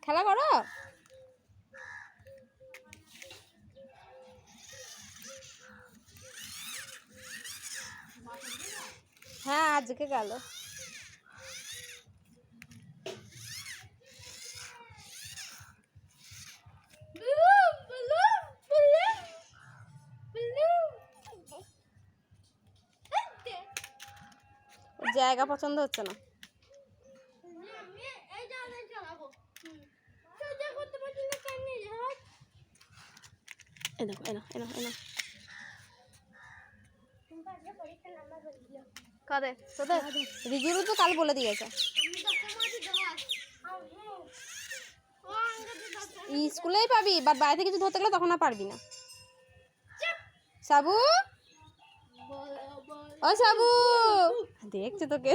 খেলা করো। হ্যাঁ আজকে গেল। জায়গা পছন্দ হচ্ছে না। কাদের তোদের? রিজুরও তো কাল বলে দিয়েছে স্কুলেই পাবি, বাট বাইরে থেকে কিছু ধরতে গেলে তখন আর পারবি না। সাবু, ও সাবু দেখছে তোকে।